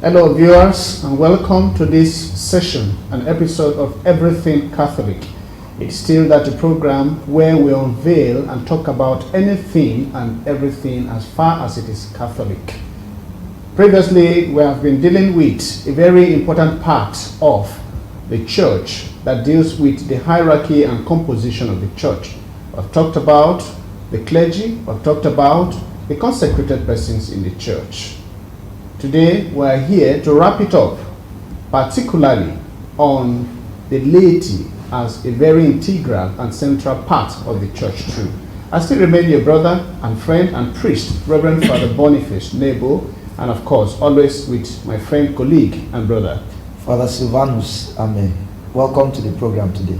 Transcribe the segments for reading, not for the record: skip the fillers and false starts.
Hello viewers, and welcome to this session, an episode of Everything Catholic. It's still that program where we unveil and talk about anything and everything as far as it is Catholic. Previously, we have been dealing with a very important part of the church that deals with the hierarchy and composition of the church. I've talked about the clergy, I've talked about the consecrated persons in the church. Today, we are here to wrap it up, particularly on the laity as a very integral and central part of the church too. I still remain your brother and friend and priest, Reverend Father Boniface Nebo, and of course, always with my friend, colleague, and brother, Father Silvanus. Amen. Welcome to the program today.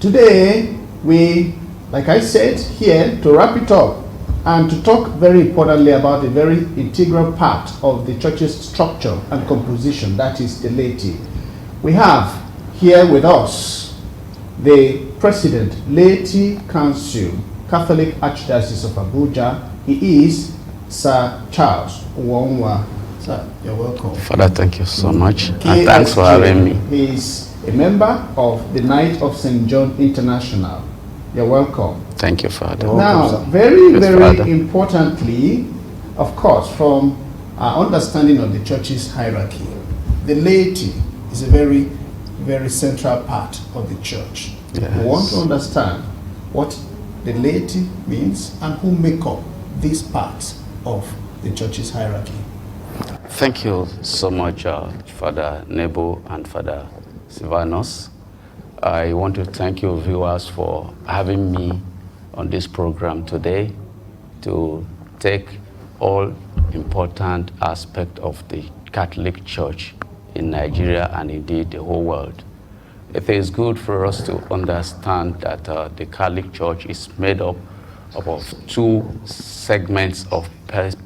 Today, we, like I said, here to wrap it up and to talk very importantly about a very integral part of the church's structure and composition, that is the laity. We have here with us the President, Laity Council, Catholic Archdiocese of Abuja. He is Sir Charles Uwonwa. Sir, you're welcome. Father, thank you so much, and thanks for having me. He is a member of the Knight of St. John International. You're welcome. Thank you, Father. Now, very importantly, of course, from our understanding of the church's hierarchy, the laity is a very central part of the church. Yes. We want to understand what the laity means and who make up these parts of the church's hierarchy. Thank you so much, Father Nebo and Father Silvanus. I want to thank you, viewers, for having me on this program today to take all important aspects of the Catholic Church in Nigeria and indeed the whole world. It is good for us to understand that the Catholic Church is made up of two segments of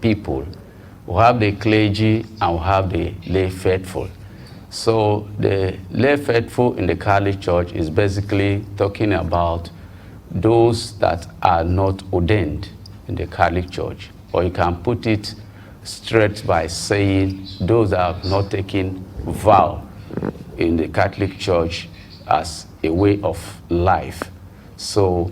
people. We have the clergy and we have the lay faithful. So the lay faithful in the Catholic Church is basically talking about those that are not ordained in the Catholic Church. Or you can put it straight by saying those that have not taken vow in the Catholic Church as a way of life. So,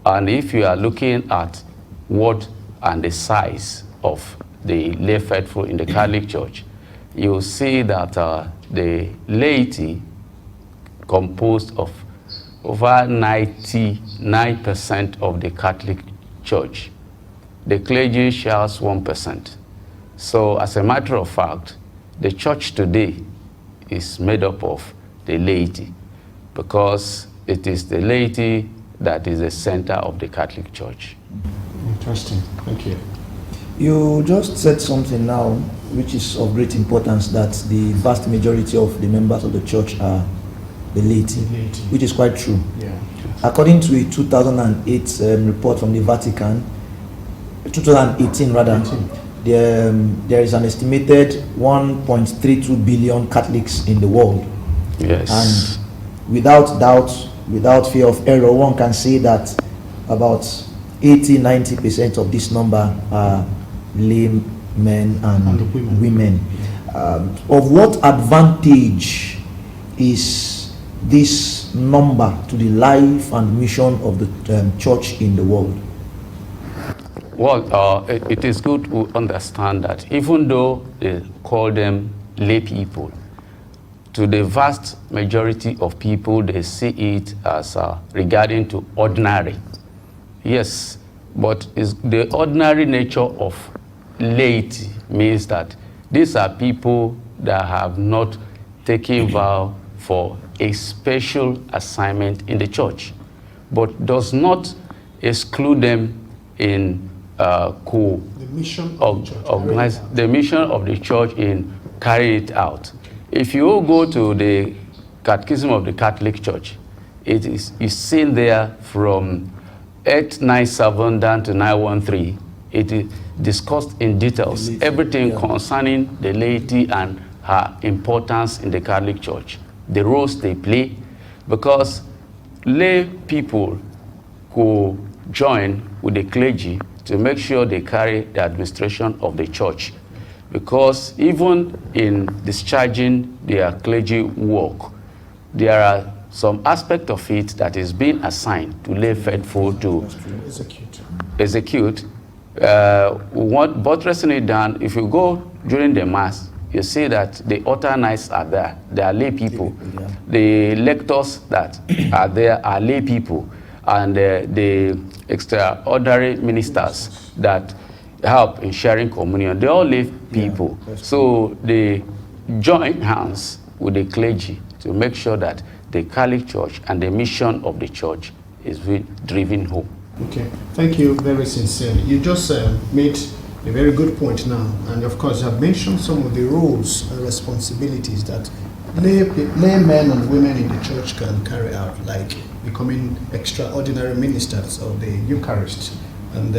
and if you are looking at what and the size of the lay faithful in the Catholic Church, you'll see that the laity composed of over 99% of the Catholic Church. The clergy shares 1%. So as a matter of fact, the church today is made up of the laity because it is the laity that is the center of the Catholic Church. Interesting. Thank you. You just said something now which is of great importance, that the vast majority of the members of the church are the laity, which is quite true. Yeah. According to a 2008 report from the Vatican, 2018 rather, there is an estimated 1.32 billion Catholics in the world. Yes. And without doubt, without fear of error, one can say that about 80-90% of this number are lay men and women. Of what advantage is this number to the life and mission of the church in the world? Well, it is good to understand that even though they call them lay people, to the vast majority of people, they see it as regarding to ordinary. Yes, but the ordinary nature of laity means that these are people that have not taken vow for a special assignment in the church, but does not exclude them in the mission of the mission of the church in carrying it out. If you go to the Catechism of the Catholic Church, it is seen there from 897 down to 913. It is discussed in details everything concerning the laity and her importance in the Catholic Church, the roles they play, because lay people who join with the clergy to make sure they carry the administration of the church. because even in discharging their clergy work, there are some aspect of it that is being assigned to lay faithful to execute. What buttressing it down, if you go during the mass, you see that the altar knights are there. They are lay people. Yeah. The lectors that are there are lay people. And the extraordinary ministers that help in sharing communion, they all lay people. Yeah, so they join hands with the clergy to make sure that the Catholic Church and the mission of the church is driven home. Okay, thank you very sincerely. You just made a very good point now, and of course you have mentioned some of the roles and responsibilities that lay men and women in the church can carry out, like becoming extraordinary ministers of the Eucharist, and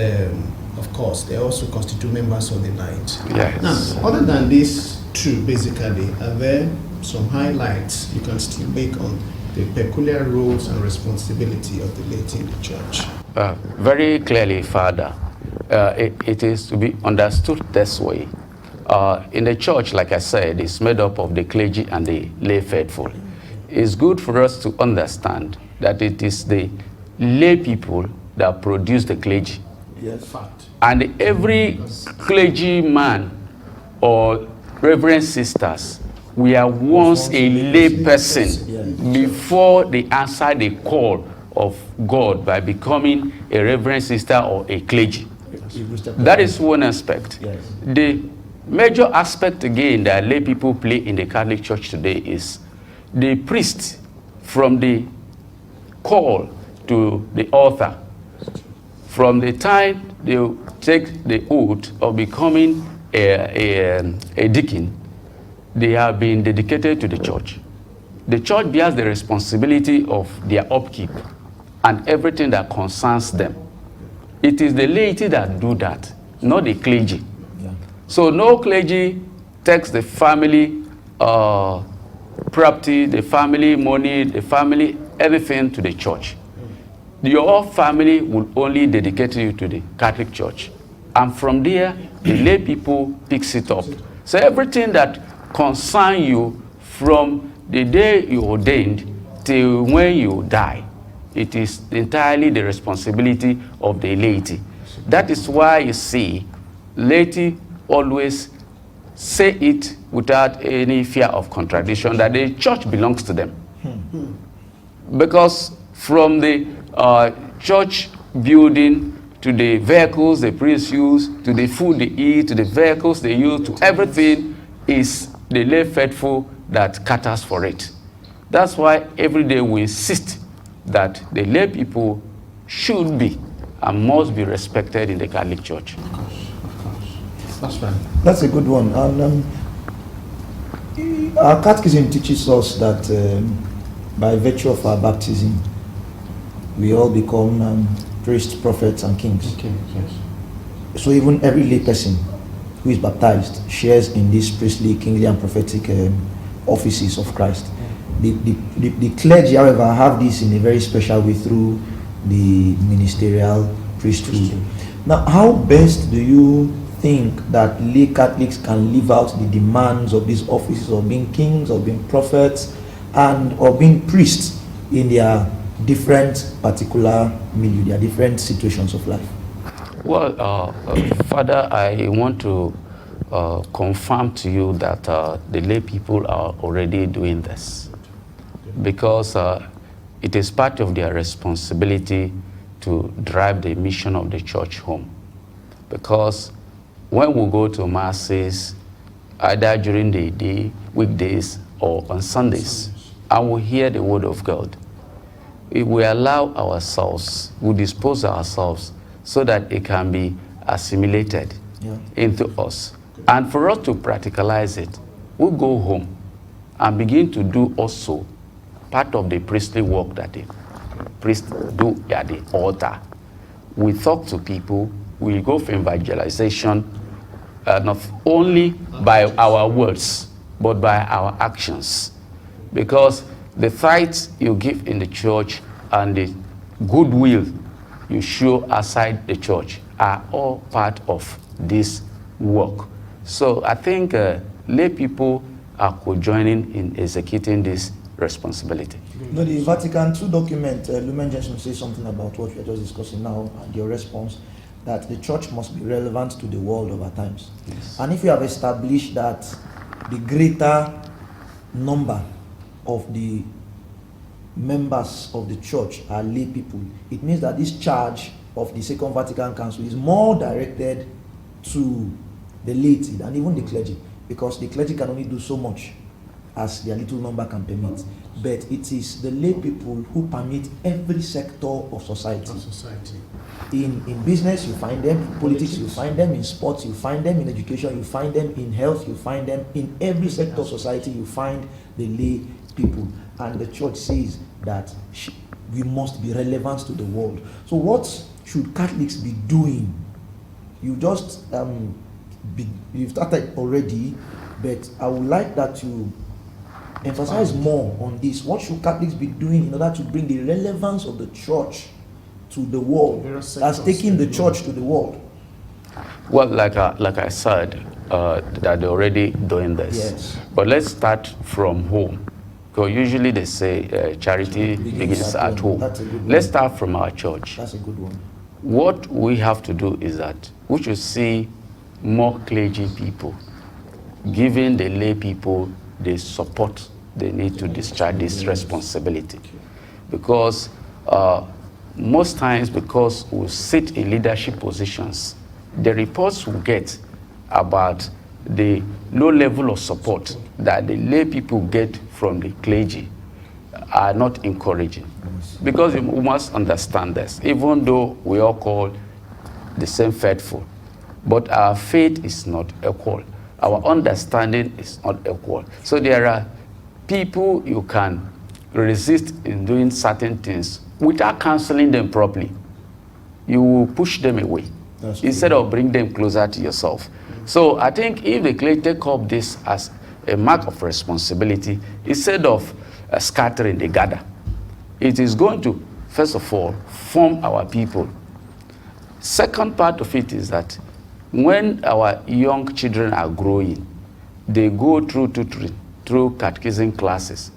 of course they also constitute members of the night. Yes. Now, other than these two, basically, are there some highlights you can still make on the peculiar roles and responsibility of the laity in the church? Very clearly, Father, it is to be understood this way. In the church, like I said, it's made up of the clergy and the lay faithful. It's good for us to understand that it is the lay people that produce the clergy. Yes. Fact. And every clergyman or reverend sisters, we are once a lay person before they answer the call of God by becoming a reverend sister or a clergy. That is one aspect. Yes. The major aspect again that lay people play in the Catholic Church today is the priest, from the call to the altar. From the time they take the oath of becoming a deacon, they have been dedicated to the church. The church bears the responsibility of their upkeep and everything that concerns them. It is the laity that do that, not the clergy. Yeah. So no clergy takes the family property, the family money, the family everything to the church. Your family will only dedicate you to the Catholic Church. And from there, the lay people picks it up. So everything that concerns you from the day you ordained till when you die, it is entirely the responsibility of the laity. That is why you see, laity always say it without any fear of contradiction, that the church belongs to them. Because from the church building to the vehicles the priests use, to the food they eat, to the vehicles they use, to everything is the lay faithful that caters for it. That's why every day we insist that the lay people should be and must be respected in the Catholic Church. Of course. That's fine. That's a good one. And our catechism teaches us that by virtue of our baptism, we all become priests, prophets, and kings. Okay, yes. So even every lay person who is baptized shares in these priestly, kingly, and prophetic offices of Christ. The clergy, however, have this in a very special way through the ministerial priesthood. Now, how best do you think that lay Catholics can live out the demands of these offices of being kings, of being prophets, and of being priests in their different particular milieu, their different situations of life? Well, Father, I want to confirm to you that the lay people are already doing this, because it is part of their responsibility to drive the mission of the church home. Because when we go to masses, either during the day, weekdays, or on Sundays, and we hear the word of God, if we allow ourselves, we dispose ourselves so that it can be assimilated into us. And for us to practicalize it, we go home and begin to do also part of the priestly work that the priests do at the altar. We talk to people, we go for evangelization, not only by our words, but by our actions. Because the tithes you give in the church and the goodwill you show outside the church are all part of this work. So I think lay people are co-joining in executing this responsibility. No, the Vatican II document, Lumen Gentium says something about what we are just discussing now and your response, that the church must be relevant to the world over times. Yes. And if you have established that the greater number of the members of the church are lay people, it means that this charge of the Second Vatican Council is more directed to the laity than even the clergy, because the clergy can only do so much as their little number can permit. But it is the lay people who permit every sector of society. In business, you find them; in politics, you find them; in sports, you find them; in education, you find them; in health, you find them; in every sector of society, you find the lay people. And the church says that we must be relevant to the world. So what should Catholics be doing? You just you've started already, but I would like that you emphasize more on this. What should Catholics be doing in order to bring the relevance of the church to the world? That's taking the church to the world. Well, like I said, that they're already doing this. Yes. But let's start from home. Because usually they say charity begins at home. That's a good one. Let's start from our church. That's a good one. What we have to do is that we should see more clergy people giving the lay people the support they need to discharge this responsibility. Because most times, because we sit in leadership positions, the reports we get about the low level of support that the lay people get from the clergy are not encouraging. Because we must understand this, even though we all call the same faithful, but our faith is not equal. Our understanding is not equal. So there are people you can resist in doing certain things without counseling them properly. You will push them away instead of bring them closer to yourself. So I think if the clergy take up this as a mark of responsibility, instead of scattering, they gather. It is going to, first of all, form our people. Second part of it is that when our young children are growing, they go through catechism classes.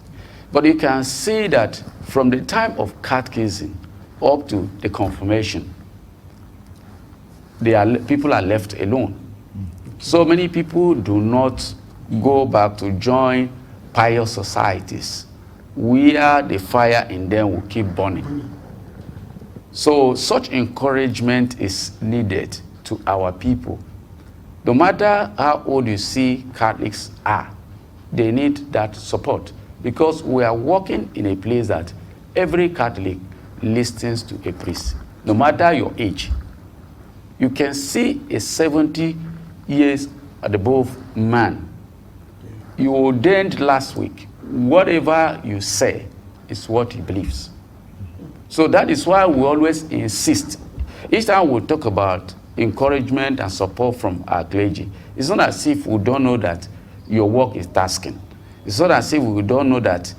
But you can see that from the time of catechism up to the confirmation, people are left alone. So many people do not go back to join pious societies where the fire in them will keep burning. So such encouragement is needed to our people. No matter how old you see Catholics are, they need that support, because we are working in a place that every Catholic listens to a priest, no matter your age. You can see a 70 years and above man. You ordained last week. Whatever you say is what he believes. So that is why we always insist. Each time we talk about encouragement and support from our clergy, it's not as if we don't know that your work is tasking. It's not as if we don't know that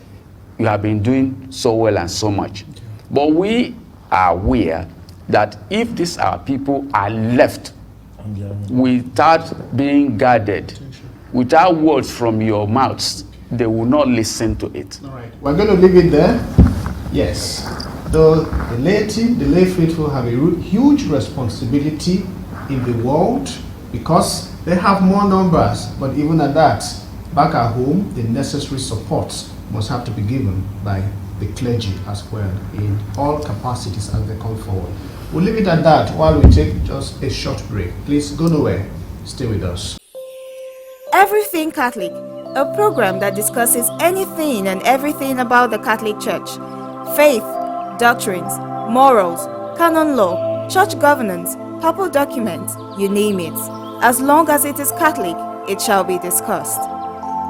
you have been doing so well and so much. But we are aware that if these our people are left without being guarded, without words from your mouths, they will not listen to it. All right. We're going to leave it there. Yes. Though the laity, the lay faithful have a huge responsibility in the world because they have more numbers. But even at that, back at home, the necessary support must have to be given by the clergy as well in all capacities as they come forward. We'll leave it at that while we take just a short break. Please go nowhere. Stay with us. Everything Catholic, a program that discusses anything and everything about the Catholic Church. Faith, doctrines, morals, canon law, church governance, papal documents, you name it. As long as it is Catholic, it shall be discussed.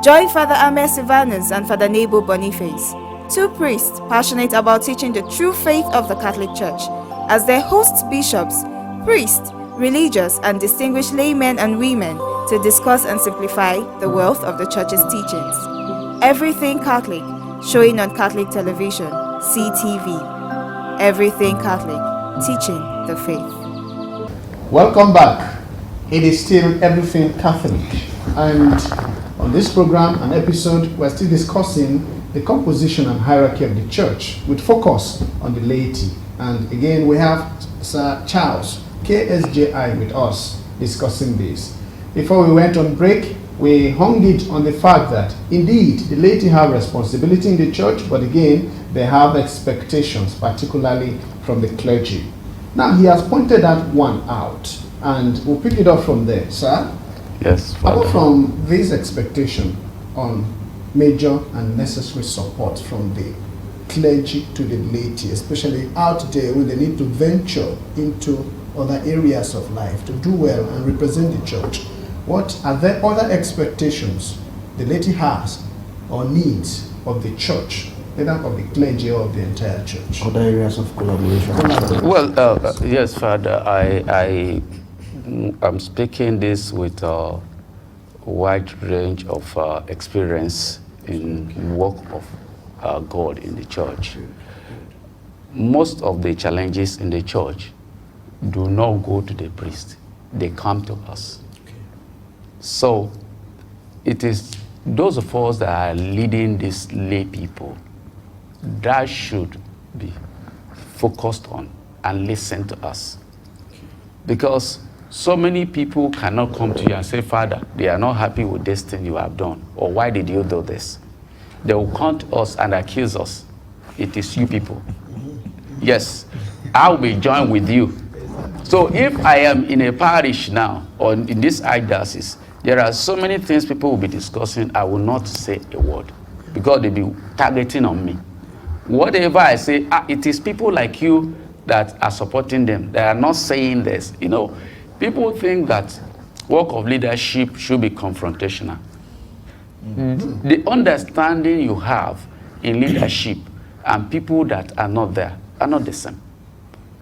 Join Father Ahmed Silvanus and Father Nebo Boniface, two priests passionate about teaching the true faith of the Catholic Church, as their hosts bishops, priests, religious and distinguished laymen and women to discuss and simplify the wealth of the Church's teachings. Everything Catholic, showing on Catholic television, CTV. Everything Catholic, teaching the faith. Welcome back. It is still Everything Catholic. And on this program and episode, we're still discussing the composition and hierarchy of the church with focus on the laity. And again, we have Sir Charles, KSJI, with us discussing this. Before we went on break, we hung it on the fact that indeed the laity have responsibility in the church, but again, they have expectations, particularly from the clergy. Now, he has pointed that one out, and we'll pick it up from there. Sir? Yes, Father. Apart from this expectation on major and necessary support from the clergy to the laity, especially out there when they need to venture into other areas of life to do well and represent the church, what are there other expectations the laity has or needs of the church, either of the clergy or of the entire church? Other areas of collaboration. Well, yes, Father, I'm speaking this with a wide range of experience in work of God in the church. Most of the challenges in the church do not go to the priest. They come to us. So it is those of us that are leading these lay people that should be focused on and listen to us. Because so many people cannot come to you and say, Father, they are not happy with this thing you have done, or why did you do this? They will come to us and accuse us. It is you people. Yes, I will join with you. So if I am in a parish now, or in this archdiocese, there are so many things people will be discussing, I will not say a word, because they'll be targeting on me. Whatever I say, it is people like you that are supporting them. They are not saying this. You know, people think that work of leadership should be confrontational. The understanding you have in leadership and people that are not there are not the same.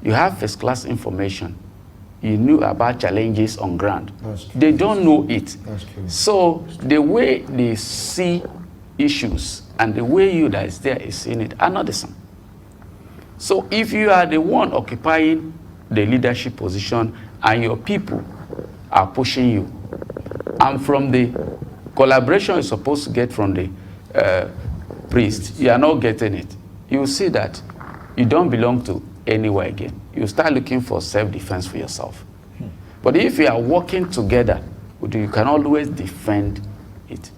You have first-class information. You knew about challenges on ground. They don't know it. So the way they see issues and the way you that is there is seeing it are not the same. So if you are the one occupying the leadership position and your people are pushing you, and from the collaboration you're supposed to get from the priest, you are not getting it, you will see that you don't belong to anywhere again. You start looking for self-defense for yourself. But if you are working together, you can always defend it.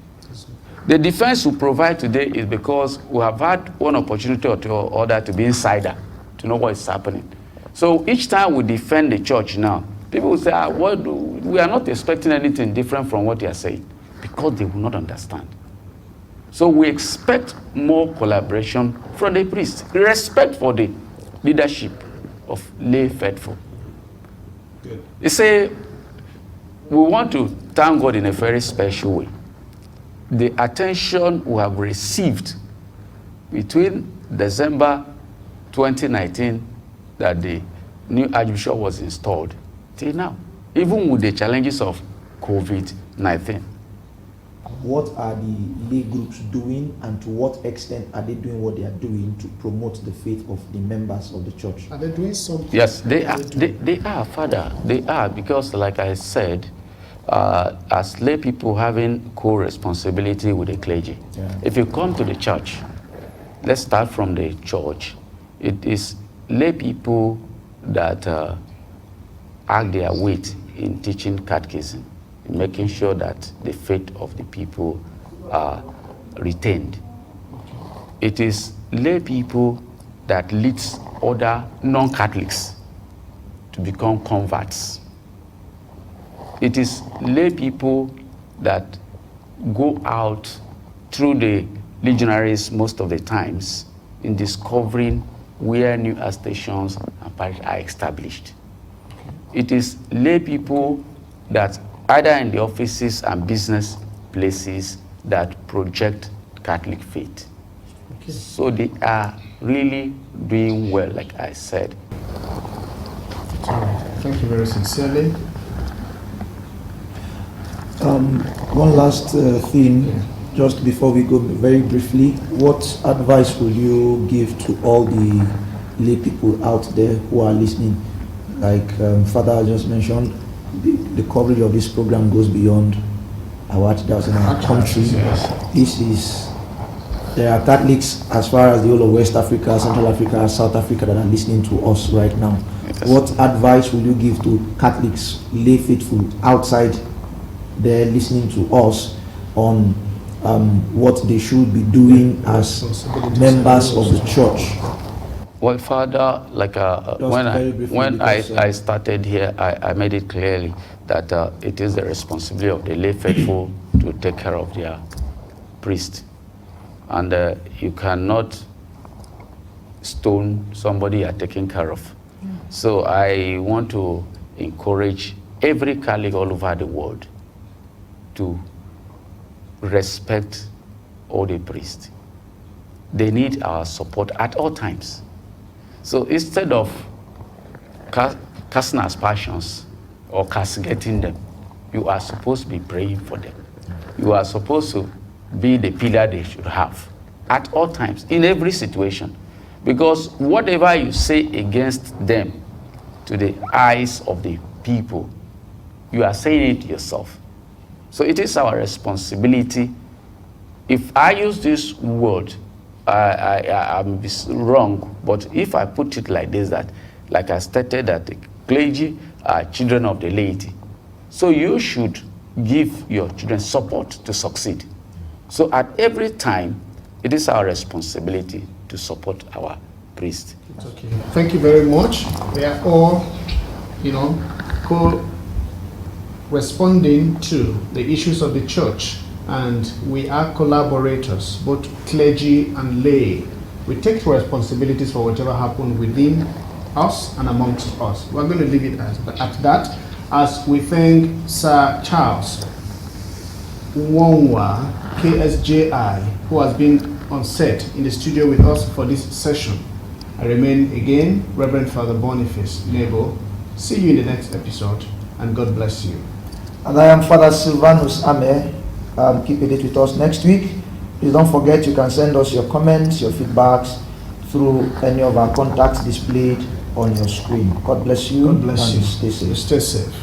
The defense we provide today is because we have had one opportunity or other to be insider, to know what is happening. So each time we defend the church now, people will say, we are not expecting anything different from what you are saying, because they will not understand. So we expect more collaboration from the priest, respect for the leadership of lay faithful. Good. They say we want to thank God in a very special way. The attention we have received between December 2019 that the new Archbishop was installed till now, even with the challenges of COVID-19. What are the lay groups doing, and to what extent are they doing what they are doing to promote the faith of the members of the church? Are they doing something? Yes, they are, Father. They are, because like I said, as lay people having co-responsibility with the clergy. Yeah. If you come to the church, let's start from the church. It is lay people that act their weight in teaching catechism, in making sure that the faith of the people are retained. It is lay people that leads other non-Catholics to become converts. It is lay people that go out through the legionaries most of the times in discovering where new stations and parishes are established. It is lay people that either in the offices and business places that project Catholic faith. Okay. So they are really doing well, like I said. Thank you very sincerely. One last thing, just before we go very briefly, what advice will you give to all the lay people out there who are listening? Like Father just mentioned, the coverage of this program goes beyond our Archdiocese and our country. There are Catholics as far as the whole of West Africa, Central Africa, South Africa that are listening to us right now. Yes. What advice will you give to Catholics, lay faithful outside there listening to us on what they should be doing as members of the church? Well, Father, like when I started here, I made it clearly that it is the responsibility of the lay faithful to take care of their priest. And you cannot stone somebody you are taking care of. So I want to encourage every Catholic all over the world to respect all the priests. They need our support at all times. So instead of casting aspersions or castigating them, you are supposed to be praying for them. You are supposed to be the pillar they should have at all times, in every situation. Because whatever you say against them to the eyes of the people, you are saying it yourself. So it is our responsibility. If I use this word, I'm wrong, but if I put it like this, that, like I stated, that the clergy are children of the laity. So you should give your children support to succeed. So at every time, it is our responsibility to support our priest. Okay. Thank you very much. We are all, co-responding to the issues of the church, and we are collaborators, both clergy and lay. We take responsibilities for whatever happened within us and amongst us. We're going to leave it at that, as we thank Sir Charles Uwonwa, KSJI, who has been on set in the studio with us for this session. I remain again Reverend Father Boniface Nebo. See you in the next episode, and God bless you. And I am Father Silvanus Ame. Keep it with us next week. Please don't forget, you can send us your comments, your feedbacks through any of our contacts displayed on your screen. God bless you. God bless you. Stay safe. Stay safe.